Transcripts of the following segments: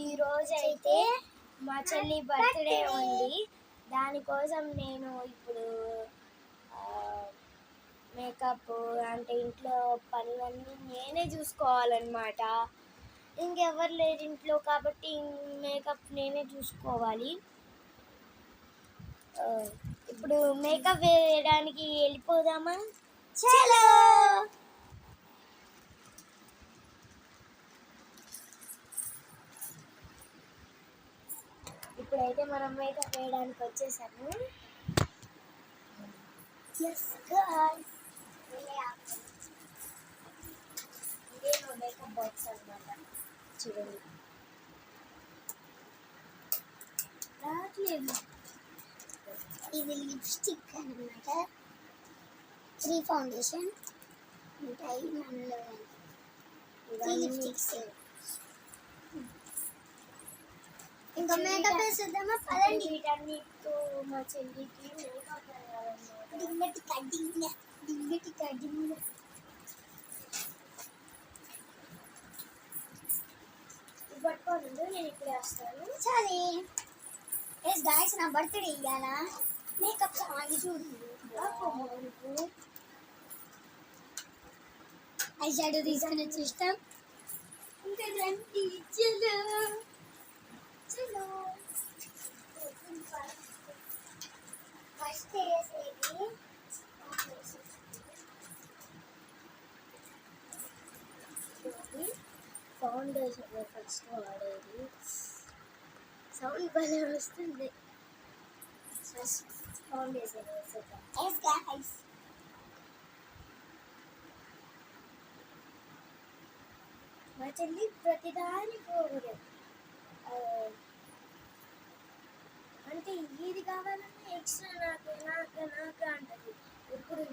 ఈరోజు అయితే మా చెల్లి బర్త్డే ఉంది. దానికోసం నేను ఇప్పుడు మేకప్ అంటే ఇంట్లో పనులన్నీ నేనే చూసుకోవాలన్నమాట. ఇంకెవరు లేరు ఇంట్లో కాబట్టి మేకప్ నేనే చూసుకోవాలి. ఇప్పుడు మేకప్ వేయడానికి వెళ్ళిపోదామా? చలో. ఇప్పుడైతే మనం మేకప్ వేయడానికి వచ్చేసాము. ఇదే మా మేకప్ బాక్స్ అన్నమాట. చూడండి, ఇది లిప్స్టిక్ అన్నమాట. 3 ఫౌండేషన్ ఉంటాయి మనలో. 3 లిప్స్టిక్స్. ఇంకా మేకప్ వేసేద్దామా? పదండి. వీటన్నిటితో మా చెల్లికి మేకప్ వేయాలన్నమాట. డింగటి కడ్డింగ్ పట్టుకోండి, నేను ఇప్పుడు వేస్తాను. సరే. ఎస్ గాయ్స్, నా బర్త్డే ఇయ్యాల మేకప్ సాంగ్ చూడండి. ఐ షాడో తీసుకుని వచ్చేస్తాం. ఇంకా రండి. చలో చలో. ఫస్ట్ వేసేది ఫౌండేషన్ ఫస్ట్ వాడేది. సౌండ్ భలే వస్తుంది. ఫస్ట్ ఫౌండేషన్ వేసేద్దాం. ఎస్ గాయ్స్, మా చెల్లి ప్రతిదాని పోగుడు అంటే ఏది కావాలన్నా ఎక్స్ట్రా నాకు నాకు నాకు అంటది ఎప్పుడు.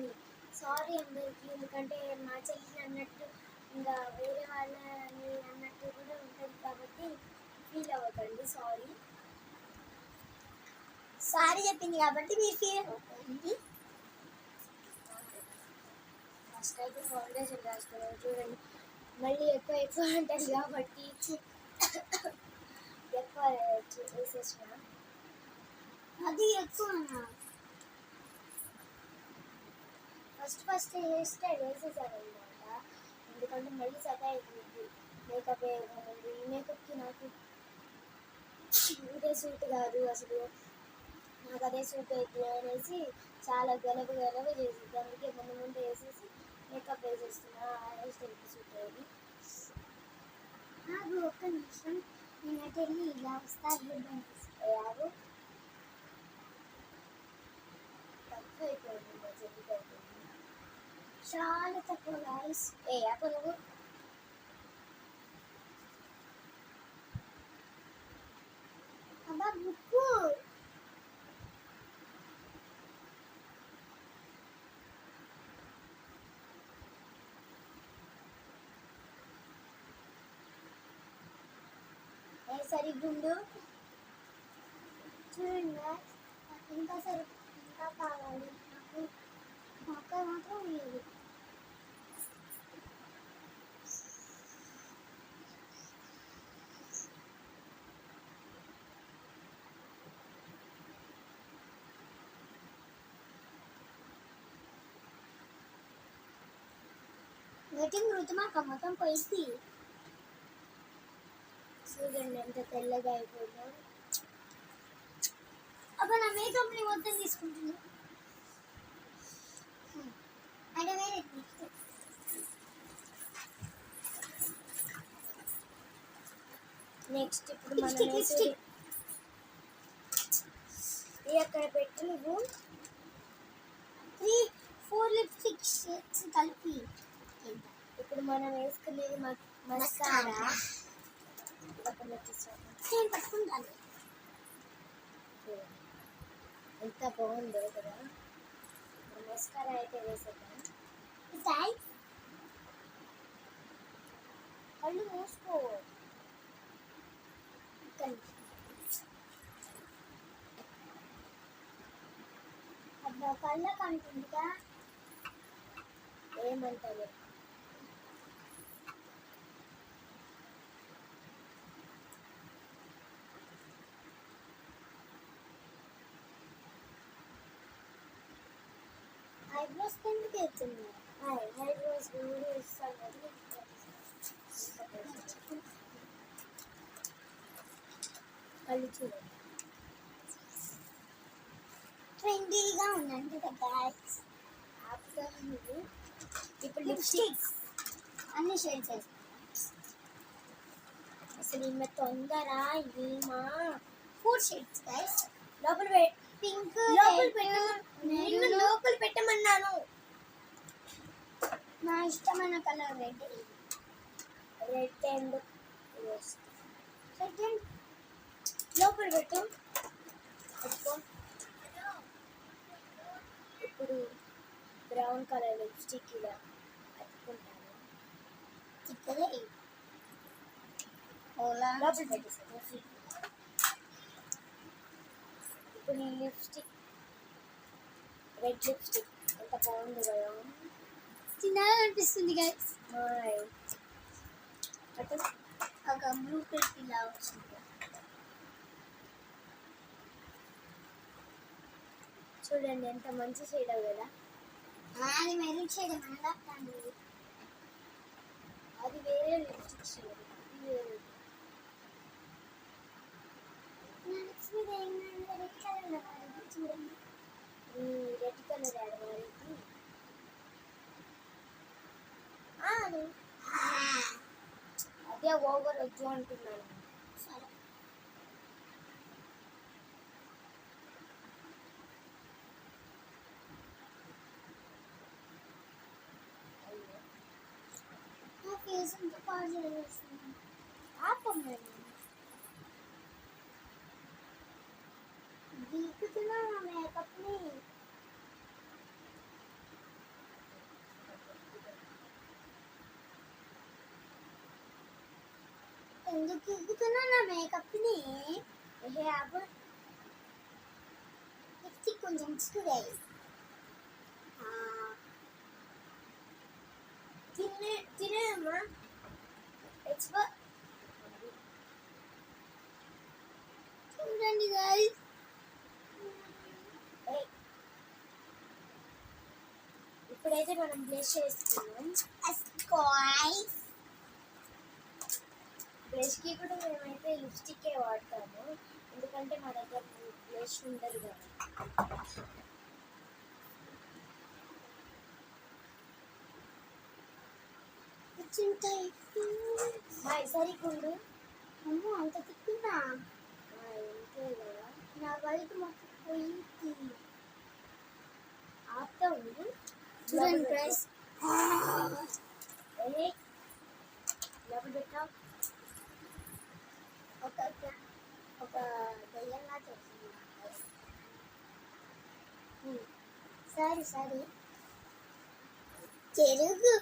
సారీ అందరికీ, ఎందుకంటే మా చెల్లి అన్నట్టు ఇంకా వేరే వాళ్ళని అన్నట్టు కూడా ఉంటుంది కాబట్టి ఫీల్ అవ్వకండి. సారీ చెప్పింది కాబట్టి మీరు ఫీల్ అవ్వకండి. ఫస్ట్ అయితే ఫౌండేషన్ రాసుకున్నాను. చూడండి, మళ్ళీ ఎక్కువ ఉంటుంది కాబట్టి ఎక్కువ వేసేసిన. అది ఎక్కువనా? ఫస్ట్ హెయిర్ స్టైల్ వేసేసాను అనమాట. ఎందుకంటే మళ్ళీ సతాయిస్తుంది మేకప్ వేయకముందు. ఈ మేకప్కి నాకు ఇదే సూట్ కాదు అసలు, నాకు అదే సూట్ అవుతుంది అనేసి చాలా గలబ చేసింది. అందుకే ముందు వేసేసి మేకప్ వేసేస్తున్నా. ఆ హెయిర్ స్టైల్కి సూట్ అయ్యేది. నాకు ఒక్క నిమిషం, నేనైతే వెళ్ళి ఇలా వస్తా. యాభై తక్కువ అయిపోయింది మా చెల్లికి అయిపోయింది. చాలా తక్కువ గాయ్స్. అప్పుడు నువ్వు అబ్బా బుక్కు. సరిగ్గుండు. చూడండి గాయ్స్, ఇంకా ఇంకా కావాలి నాకు. మొక్క మాత్రం లేదు. వెయిటింగ్ రుతుమాక మొత్తం పోయింది. చూడండి ఎంత తెల్లగా అయిపోయిందో. అప్పుడు నా మేకప్ ని మొత్తం తీసుకుంటుంది. అంటే వేరే నెక్స్ట్ ఇప్పుడు మనం అక్కడ పెట్టి నువ్వు 3-4 లిప్స్టిక్స్ కలిపి. ఇప్పుడు మనం వేసుకునేది మస్కారా. నేను పట్టుకుంటాను. ఎంత బాగుందో కదా. మస్కారా అయితే వేసేద్దాం. కళ్ళు మూసుకో. అబ్బా కళ్ళకు అంటుందిగా. ఏమంటారు? అవుతుంది. హెయిర్ వాష్ వీడియో ఇస్తాను కదా. కళ్ళు చూడండి. ట్రెండీగా ఉందండి గైస్. ఆఫ్టర్ నువ్వు ఇప్పుడు లిప్స్టిక్ అన్ని షేడ్స్ వేస్తాను. అసలు ఈమె తొందర ఈమా 4 షేడ్స్ గైస్. లోపల పింక్, లోపల నిన్ను లోపల పెట్టమన్నాను. నా ఇష్టమైన colour red. Red and second లోపల పెట్టు. పెట్టుకో. ఇప్పుడు బ్రౌన్ కలర్ లిప్స్టిక్ ఇలా అతుక్కుంటాను. చిక్కదే ఓలా లోపల పెట్టేసాను. ఇప్పుడు ఈ లిప్స్టిక్ రెడ్ లిప్స్టిక్ ఎంత బాగుంది కదా. చిన్నగా అనిపిస్తుంది గైస్. హాయ్ అటు ఒక బ్లూ కలర్ ఇలా వచ్చింది. చూడండి ఎంత మంచి షేడ్ కదా. అది మెరూన్ షేడ్ మనలాంటి. అది వేరే లిప్స్టిక్ షేడ్, ఇది వేరే. నా లిప్స్ మీద ఏంటంటే రెడ్ కలర్ వాడింది చూడండి. రెడ్ కలర్ యాడ్ వారికి. అదే ఓవర్ వద్దు అంటున్నాను. సరే నా ఫేస్ అంతా పాడు చేసేస్తున్నాను. ఆపమ్మని గీకుతున్నా నా మేకప్ని. ఎందుకు గీకుతున్నా నా మేకప్ని? ఏ ఆపు. లిప్స్టిక్ కొంచెం చిక్కుగా తినేమ్మా. చూడండి గైస్. ఇప్పుడైతే మనం బ్రష్ చేస్తున్నాం. గాయ్స్ బ్రష్కి కూడా మేమైతే లిప్స్టిక్కే వాడతాము, ఎందుకంటే మా దగ్గర బ్రష్ ఉండదు కదా. సరికుండు. అమ్మో అంత తిక్కుందా? ఇంతే కదా. నా బయట మొత్తం పోయింది. ఆపుతా ఉంది. చూడండి గైస్. లోపల పెట్టావు. ఒక దయ్యంగా చేస్తుంది. సరే సరే చెరుగు.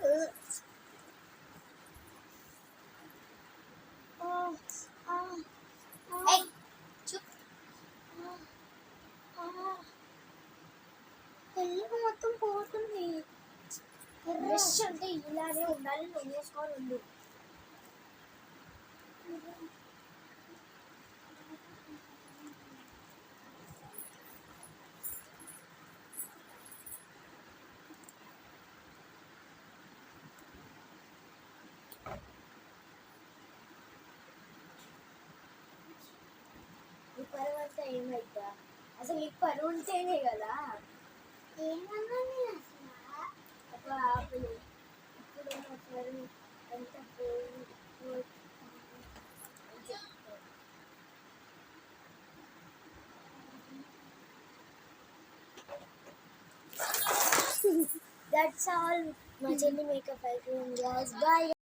తెలుగు మొత్తం పోతుంది. బ్రష్ అంటే ఇలానే ఉండాలి, నేను వేసుకొని ఉంది. ఈ పరువు అంతా ఏమైద్దా? అసలు ఈ పరువు ఉంటేనే కదా. ఏమన్నా ఒక ఆపులు ఇప్పుడు నా పరువు ఎంత పోయి That's all. My jelly makeup I do. Guys, bye.